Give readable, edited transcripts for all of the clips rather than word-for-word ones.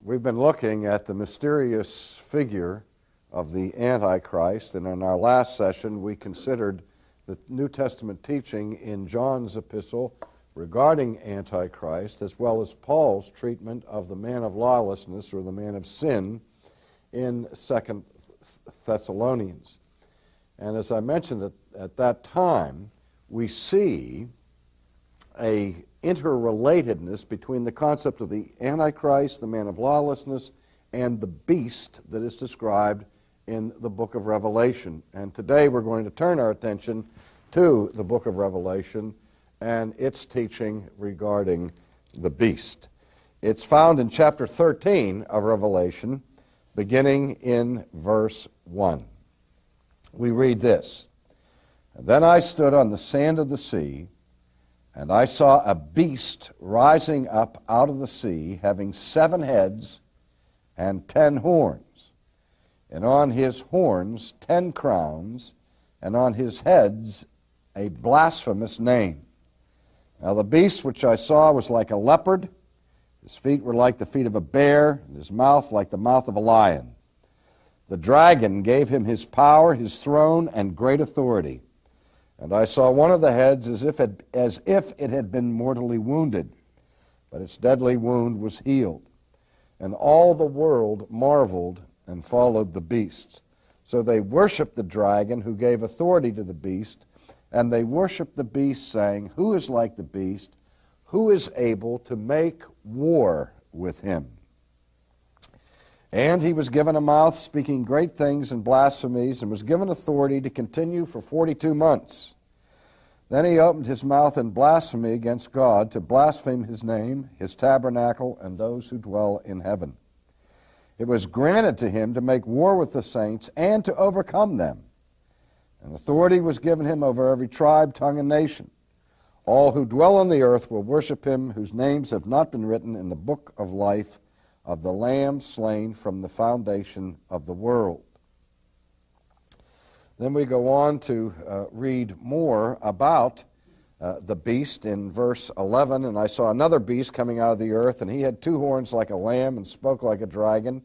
We've been looking at the mysterious figure of the Antichrist, and in our last session we considered the New Testament teaching in John's epistle regarding Antichrist, as well as Paul's treatment of the man of lawlessness or the man of sin in 2 Thessalonians. And as I mentioned at that time, we see a interrelatedness between the concept of the Antichrist, the man of lawlessness, and the beast that is described in the book of Revelation. And today we're going to turn our attention to the book of Revelation and its teaching regarding the beast. It's found in chapter 13 of Revelation, beginning in verse 1. We read this: "And then I stood on the sand of the sea, and I saw a beast rising up out of the sea, having 7 heads and 10 horns, and on his horns 10 crowns, and on his heads a blasphemous name. Now the beast which I saw was like a leopard, his feet were like the feet of a bear, and his mouth like the mouth of a lion. The dragon gave him his power, his throne, and great authority. And I saw one of the heads as if it had been mortally wounded, but its deadly wound was healed. And all the world marveled and followed the beast. So they worshipped the dragon who gave authority to the beast, and they worshipped the beast, saying, 'Who is like the beast? Who is able to make war with him?' And he was given a mouth speaking great things and blasphemies, and was given authority to continue for 42 months. Then he opened his mouth in blasphemy against God, to blaspheme his name, his tabernacle, and those who dwell in heaven. It was granted to him to make war with the saints and to overcome them. And authority was given him over every tribe, tongue, and nation. All who dwell on the earth will worship him, whose names have not been written in the book of life of the Lamb slain from the foundation of the world." Then we go on to read more about the beast in verse 11. "And I saw another beast coming out of the earth, and he had 2 horns like a lamb and spoke like a dragon.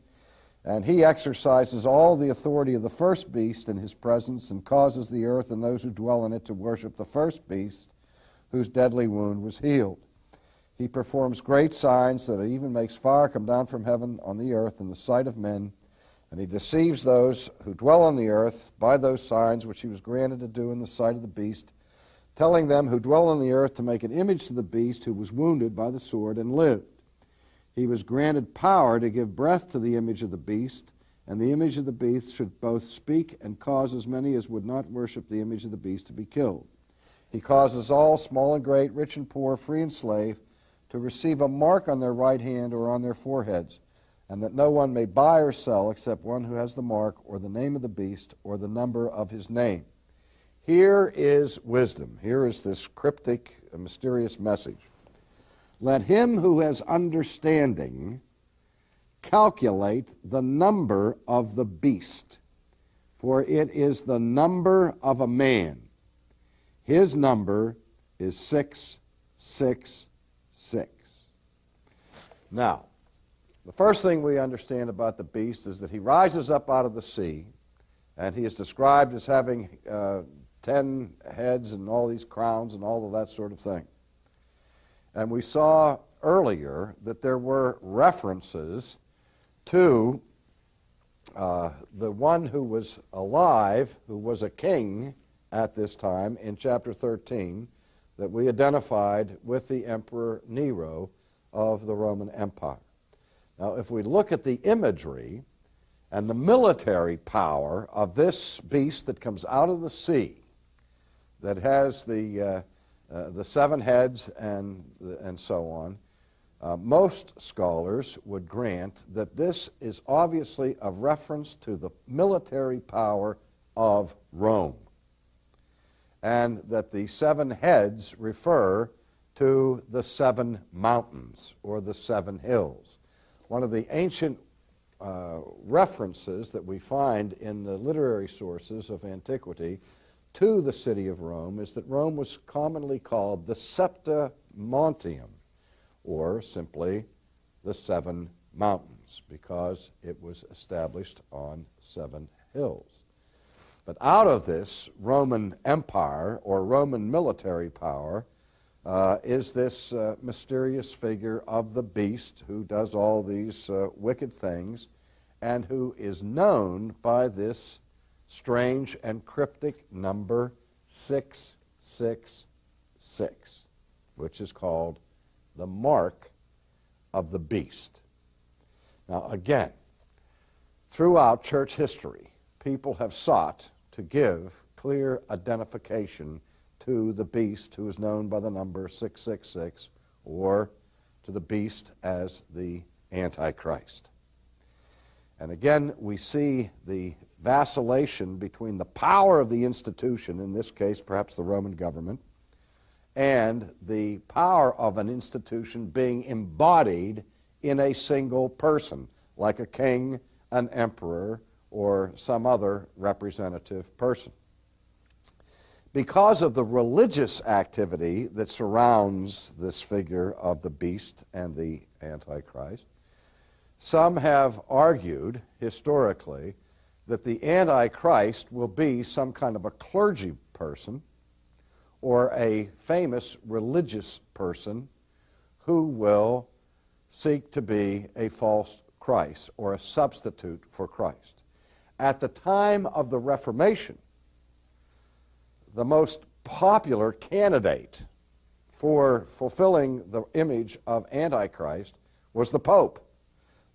And he exercises all the authority of the first beast in his presence, and causes the earth and those who dwell in it to worship the first beast, whose deadly wound was healed. He performs great signs, that it even makes fire come down from heaven on the earth in the sight of men. And he deceives those who dwell on the earth by those signs which he was granted to do in the sight of the beast, telling them who dwell on the earth to make an image to the beast who was wounded by the sword and lived. He was granted power to give breath to the image of the beast, and the image of the beast should both speak and cause as many as would not worship the image of the beast to be killed. He causes all, small and great, rich and poor, free and slave, to receive a mark on their right hand or on their foreheads, and that no one may buy or sell except one who has the mark or the name of the beast or the number of his name." Here is wisdom. Here is this cryptic, mysterious message. "Let him who has understanding calculate the number of the beast, for it is the number of a man. His number is 666. Now, the first thing we understand about the beast is that he rises up out of the sea, and he is described as having 10 heads and all these crowns and all of that sort of thing. And we saw earlier that there were references to the one who was alive, who was a king at this time in chapter 13, that we identified with the Emperor Nero of the Roman Empire. Now, if we look at the imagery and the military power of this beast that comes out of the sea, that has the 7 heads and so on, most scholars would grant that this is obviously a reference to the military power of Rome, and that the 7 heads refer to the 7 mountains or the 7 hills. One of the ancient references that we find in the literary sources of antiquity to the city of Rome is that Rome was commonly called the Septa Montium, or simply the 7 mountains. mountains because it was established on 7 hills. But out of this Roman Empire or Roman military power is this mysterious figure of the beast who does all these wicked things and who is known by this strange and cryptic number 666, which is called the mark of the beast. Now again, throughout church history, people have sought to give clear identification to the beast who is known by the number 666, or to the beast as the Antichrist. And again, we see the vacillation between the power of the institution, in this case perhaps the Roman government, and the power of an institution being embodied in a single person, like a king, an emperor, or some other representative person. Because of the religious activity that surrounds this figure of the beast and the Antichrist, some have argued historically that the Antichrist will be some kind of a clergy person or a famous religious person who will seek to be a false Christ or a substitute for Christ. At the time of the Reformation, the most popular candidate for fulfilling the image of Antichrist was the Pope.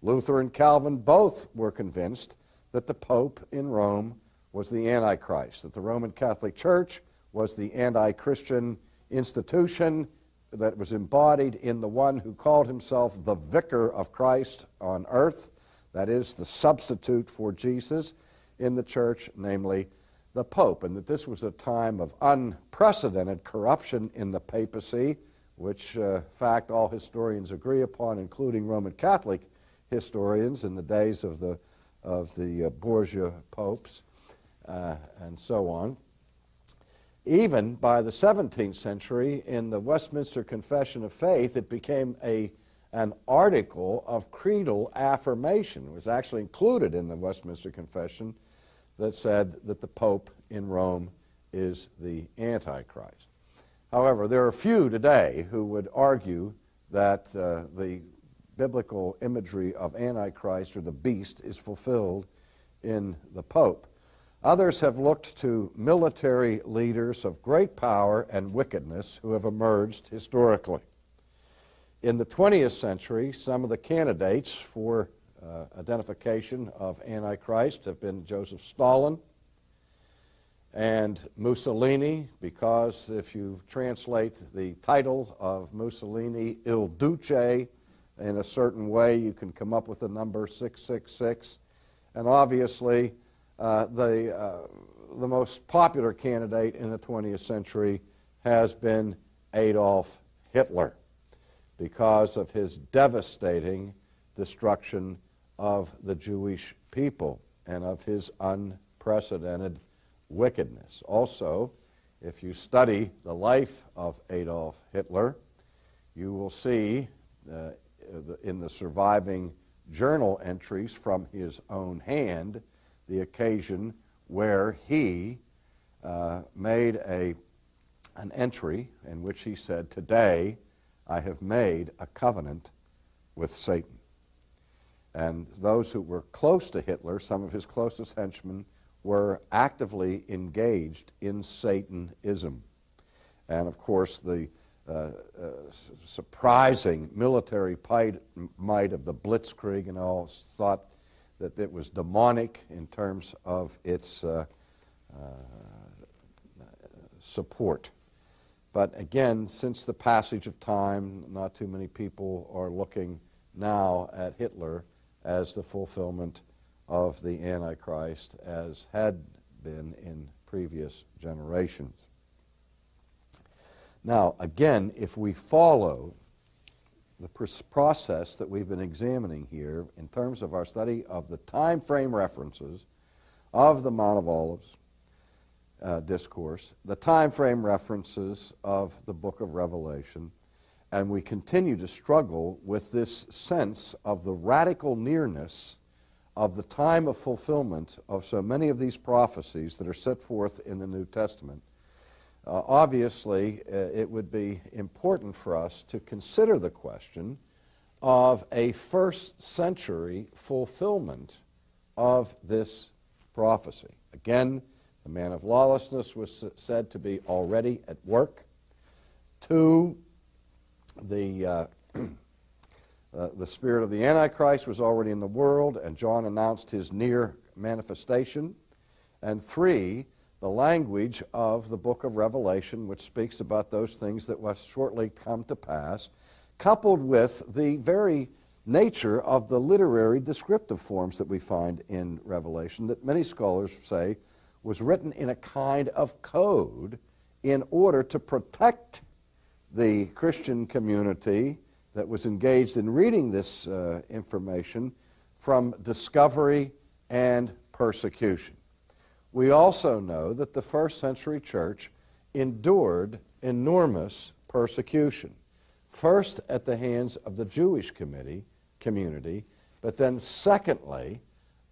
Luther and Calvin both were convinced that the Pope in Rome was the Antichrist, that the Roman Catholic Church was the anti-Christian institution that was embodied in the one who called himself the Vicar of Christ on earth, that is, the substitute for Jesus in the church, namely the Pope, and that this was a time of unprecedented corruption in the papacy, which fact all historians agree upon, including Roman Catholic historians in the days of the Borgia popes and so on. Even by the 17th century, in the Westminster Confession of Faith, it became an article of creedal affirmation. It was actually included in the Westminster Confession that said that the Pope in Rome is the Antichrist. However, there are few today who would argue that the biblical imagery of Antichrist or the beast is fulfilled in the Pope. Others have looked to military leaders of great power and wickedness who have emerged historically. In the 20th century, some of the candidates for identification of Antichrist have been Joseph Stalin and Mussolini, because if you translate the title of Mussolini, Il Duce, in a certain way, you can come up with the number 666. And obviously, the most popular candidate in the 20th century has been Adolf Hitler because of his devastating destruction of the Jewish people and of his unprecedented wickedness. Also, if you study the life of Adolf Hitler, you will see in the surviving journal entries from his own hand the occasion where he made an entry in which he said, "Today I have made a covenant with Satan." And those who were close to Hitler, some of his closest henchmen, were actively engaged in Satanism. And of course, the surprising military might of the Blitzkrieg and all thought that it was demonic in terms of its support. But again, since the passage of time, not too many people are looking now at Hitler as the fulfillment of the Antichrist, as had been in previous generations. Now, again, if we follow the process that we've been examining here in terms of our study of the time frame references of the Mount of Olives discourse, the time frame references of the book of Revelation, And we continue to struggle with this sense of the radical nearness of the time of fulfillment of so many of these prophecies that are set forth in the New Testament. Obviously, it would be important for us to consider the question of a first century fulfillment of this prophecy. Again, the man of lawlessness was said to be already at work. 2, the spirit of the Antichrist was already in the world, and John announced his near manifestation. And 3, the language of the book of Revelation, which speaks about those things that must shortly come to pass, coupled with the very nature of the literary descriptive forms that we find in Revelation that many scholars say was written in a kind of code in order to protect the Christian community that was engaged in reading this information from discovery and persecution. We also know that the first century church endured enormous persecution, first at the hands of the Jewish community, but then secondly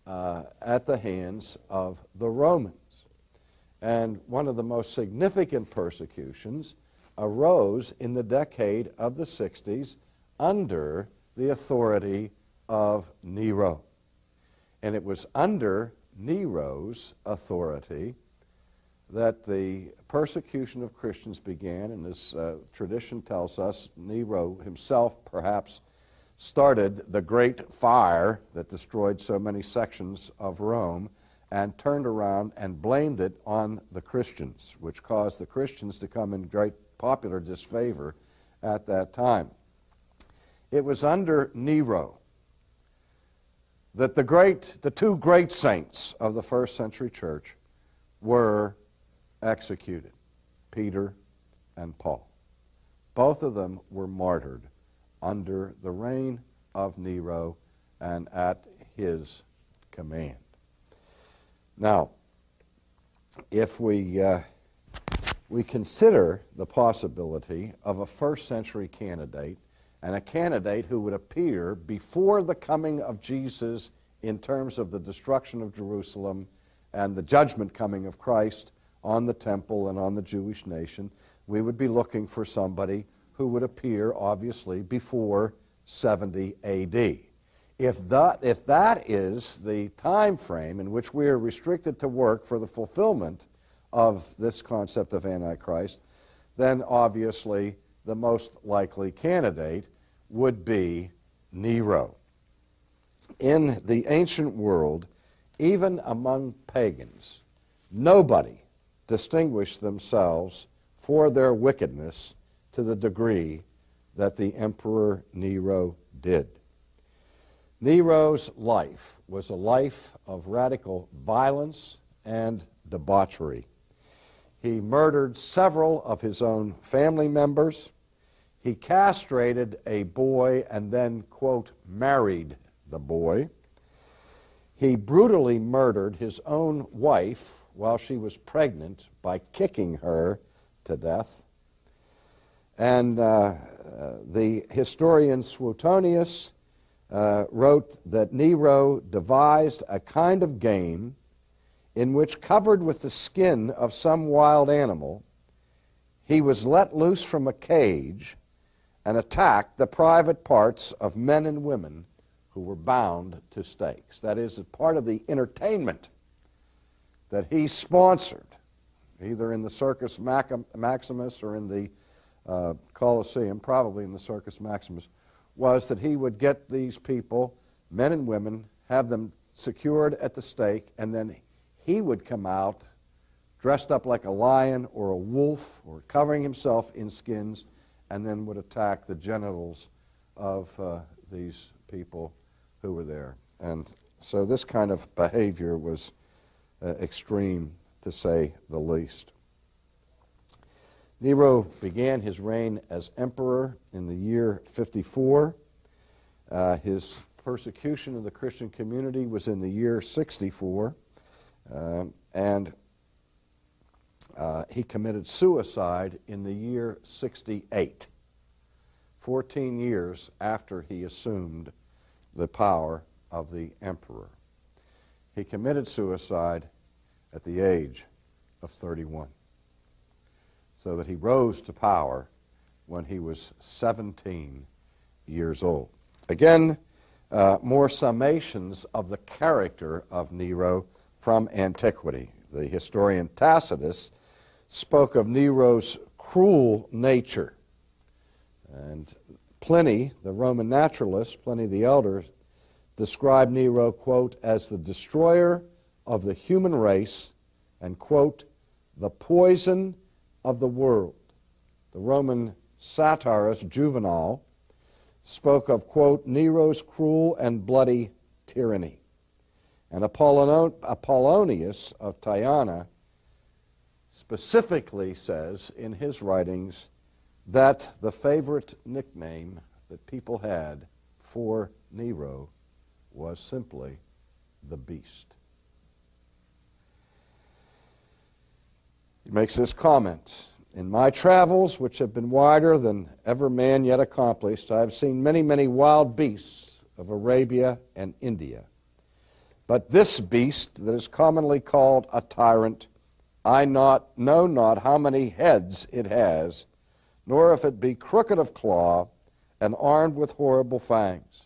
at the hands of the Romans. And one of the most significant persecutions arose in the decade of the 60s under the authority of Nero. And it was under Nero's authority that the persecution of Christians began, and as tradition tells us, Nero himself perhaps started the great fire that destroyed so many sections of Rome and turned around and blamed it on the Christians, which caused the Christians to come in great popular disfavor at that time. It was under Nero that the two great saints of the first century church were executed, Peter and Paul. Both of them were martyred under the reign of Nero and at his command. Now, if we consider the possibility of a first century candidate, and a candidate who would appear before the coming of Jesus in terms of the destruction of Jerusalem and the judgment coming of Christ on the temple and on the Jewish nation, we would be looking for somebody who would appear, obviously, before 70 A.D. If that is the time frame in which we are restricted to work for the fulfillment of this concept of Antichrist, then obviously the most likely candidate would be Nero. In the ancient world, even among pagans, nobody distinguished themselves for their wickedness to the degree that the Emperor Nero did. Nero's life was a life of radical violence and debauchery. He murdered several of his own family members. He castrated a boy and then, quote, married the boy. He brutally murdered his own wife while she was pregnant by kicking her to death. And the historian Suetonius wrote that Nero devised a kind of game in which, covered with the skin of some wild animal, he was let loose from a cage and attacked the private parts of men and women who were bound to stakes. That is, a part of the entertainment that he sponsored, either in the Circus Maximus or in the Colosseum, probably in the Circus Maximus, was that he would get these people, men and women, have them secured at the stake, and then he would come out dressed up like a lion or a wolf or covering himself in skins, and then would attack the genitals of these people who were there. And so this kind of behavior was extreme, to say the least. Nero began his reign as emperor in the year 54. His persecution of the Christian community was in the year 64. And he committed suicide in the year 68. 14 years after he assumed the power of the emperor. He committed suicide at the age of 31, so that he rose to power when he was 17 years old. Again, more summations of the character of Nero from antiquity. The historian Tacitus spoke of Nero's cruel nature, and Pliny, the Roman naturalist, Pliny the Elder, described Nero, quote, as the destroyer of the human race and, quote, the poison of the world. The Roman satirist Juvenal spoke of, quote, Nero's cruel and bloody tyranny. And Apollonius of Tyana specifically says in his writings that the favorite nickname that people had for Nero was simply the Beast. He makes this comment: in my travels, which have been wider than ever man yet accomplished, I have seen many, many wild beasts of Arabia and India. But this beast that is commonly called a tyrant, I know not how many heads it has, nor if it be crooked of claw and armed with horrible fangs.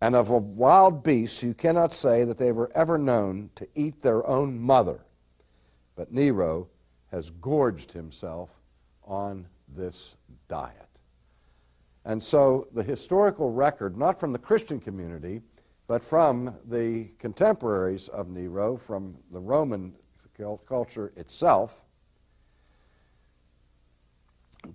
And of wild beasts you cannot say that they were ever known to eat their own mother. But Nero has gorged himself on this diet. And so the historical record, not from the Christian community, but from the contemporaries of Nero, from the Roman culture itself,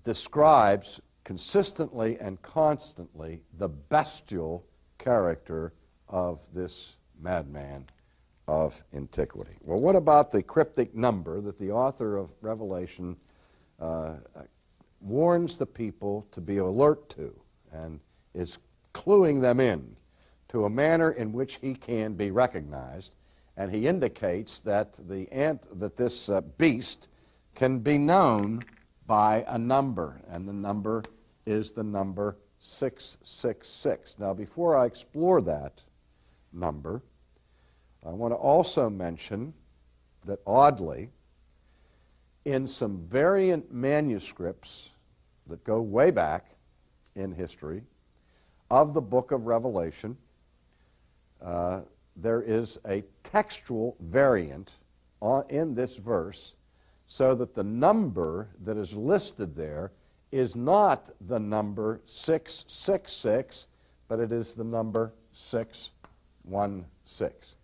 describes consistently and constantly the bestial character of this madman of antiquity. Well, what about the cryptic number that the author of Revelation warns the people to be alert to, and is cluing them in to a manner in which he can be recognized? And he indicates that this beast can be known by a number, and the number is the number 666. Now, before I explore that number, I want to also mention that, oddly, in some variant manuscripts that go way back in history of the book of Revelation, there is a textual variant in this verse, so that the number that is listed there is not the number 666, but it is the number 616.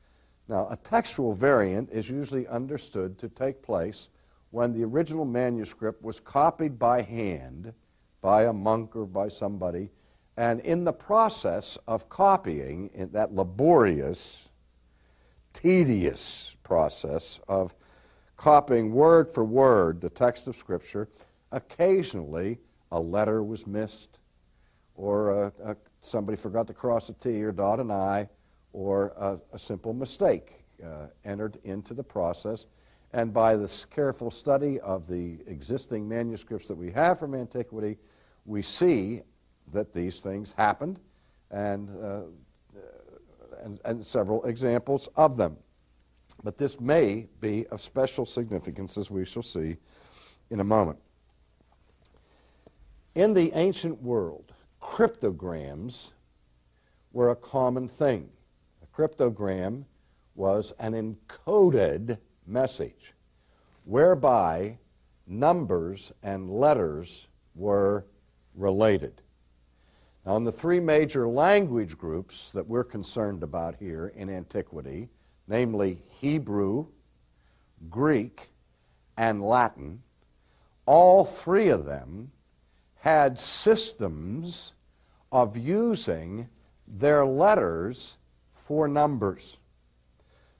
Now, a textual variant is usually understood to take place when the original manuscript was copied by hand by a monk or by somebody, and in the process of copying, in that laborious, tedious process of copying word for word the text of Scripture, occasionally a letter was missed, or somebody forgot to cross a T or dot an I, or a simple mistake entered into the process. And by this careful study of the existing manuscripts that we have from antiquity, we see that these things happened, and several examples of them. But this may be of special significance, as we shall see in a moment. In the ancient world, cryptograms were a common thing. A cryptogram was an encoded message whereby numbers and letters were related. Now, in the three major language groups that we're concerned about here in antiquity, namely Hebrew, Greek, and Latin, all three of them had systems of using their letters for numbers,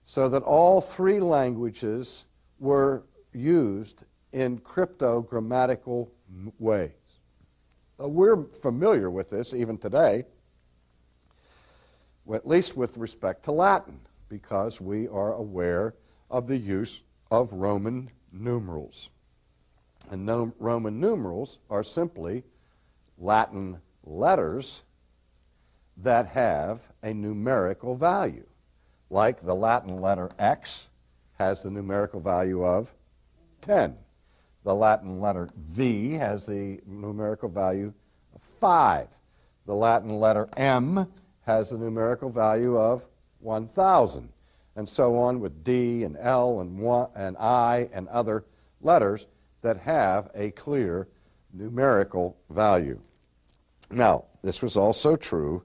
so that all three languages were used in cryptogrammatical ways. We're familiar with this even today, at least with respect to Latin, because we are aware of the use of Roman numerals. And Roman numerals are simply Latin letters that have a numerical value, like the Latin letter X has the numerical value of 10. The Latin letter V has the numerical value of 5. The Latin letter M has the numerical value of 1,000, and so on with D and L and I and other letters that have a clear numerical value. Now, this was also true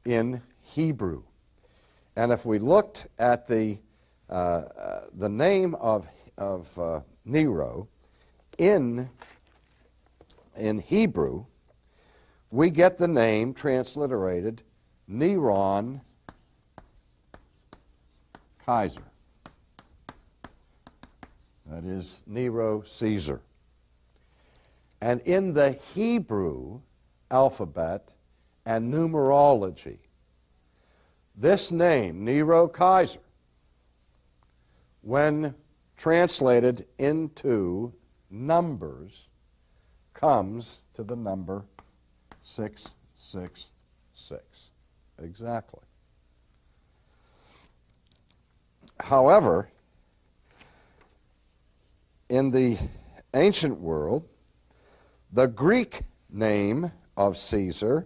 in Hebrew. And if we looked at the name of Nero in Hebrew, we get the name transliterated Neron Kaiser. That is Nero Caesar. And in the Hebrew alphabet and numerology, this name, Nero Kaiser, when translated into numbers, comes to the number 666. Exactly. However, in the ancient world, the Greek name of Caesar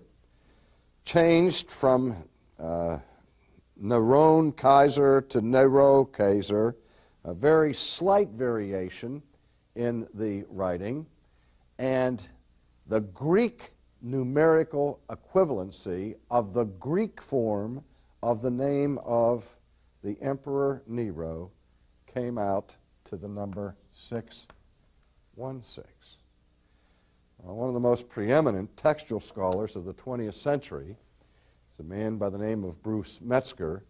changed from Neron Kaiser to Nero Kaiser, a very slight variation in the writing, and the Greek numerical equivalency of the Greek form of the name of the Emperor Nero came out to the number 616. One of the most preeminent textual scholars of the 20th century is a man by the name of Bruce Metzger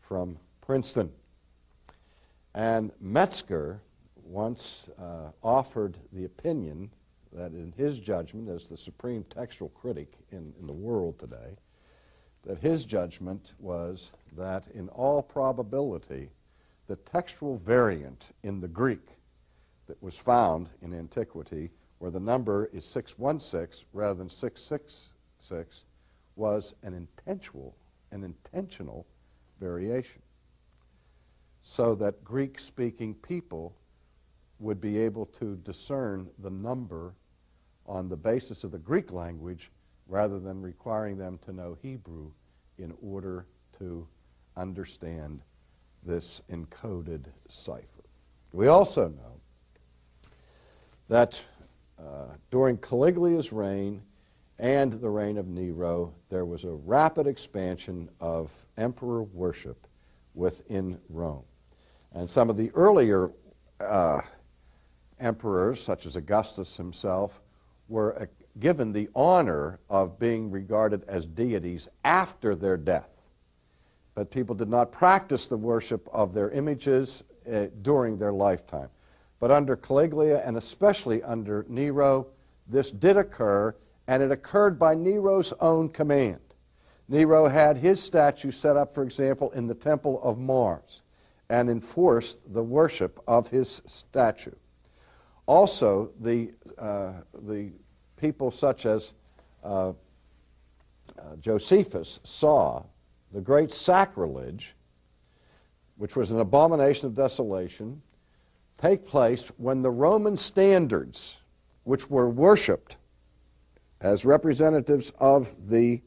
from Princeton. And Metzger once offered the opinion that in his judgment, as the supreme textual critic in the world today, that his judgment was that in all probability, the textual variant in the Greek that was found in antiquity, where the number is 616 rather than 666, was an intentional variation, so that Greek-speaking people would be able to discern the number on the basis of the Greek language rather than requiring them to know Hebrew in order to understand this encoded cipher. We also know that during Caligula's reign and the reign of Nero, there was a rapid expansion of emperor worship within Rome. And some of the earlier emperors, such as Augustus himself, were given the honor of being regarded as deities after their death. But people did not practice the worship of their images during their lifetime. But under Caligula, and especially under Nero, this did occur, and it occurred by Nero's own command. Nero had his statue set up, for example, in the Temple of Mars, and enforced the worship of his statue. Also, the people such as Josephus saw the great sacrilege, which was an abomination of desolation, take place when the Roman standards, which were worshipped as representatives of the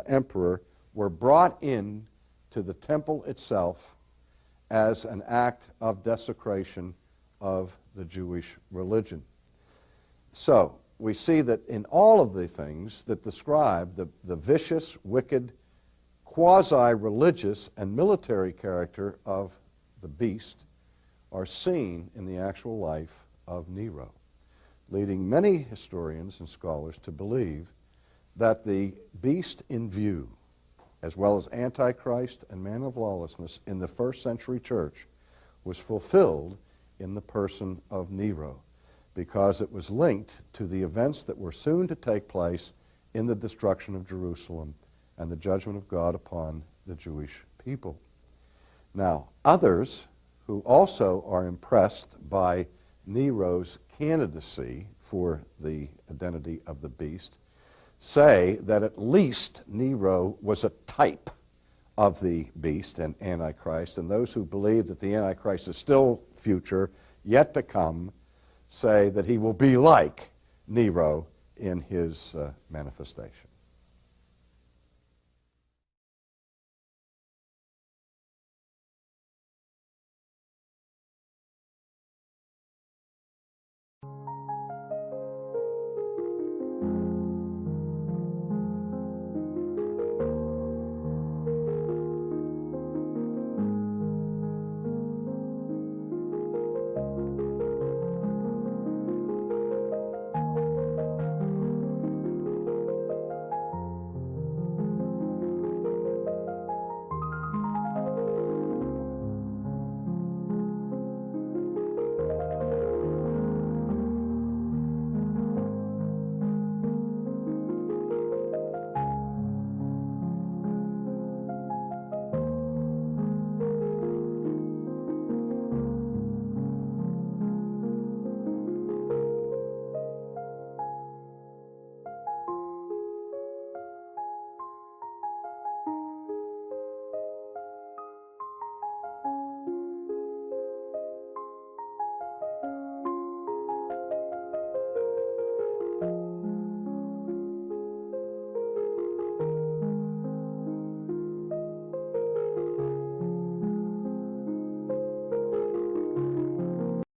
emperor, were brought in to the temple itself as an act of desecration of the Jewish religion. So we see that in all of the things that describe the vicious, wicked, quasi-religious and military character of the beast are seen in the actual life of Nero, leading many historians and scholars to believe that the beast in view, as well as Antichrist and man of lawlessness in the first century church, was fulfilled in the person of Nero, because it was linked to the events that were soon to take place in the destruction of Jerusalem and the judgment of God upon the Jewish people. Now, others who also are impressed by Nero's candidacy for the identity of the beast say that at least Nero was a type of the beast and Antichrist, and those who believe that the Antichrist is still future, yet to come, say that he will be like Nero in his manifestation.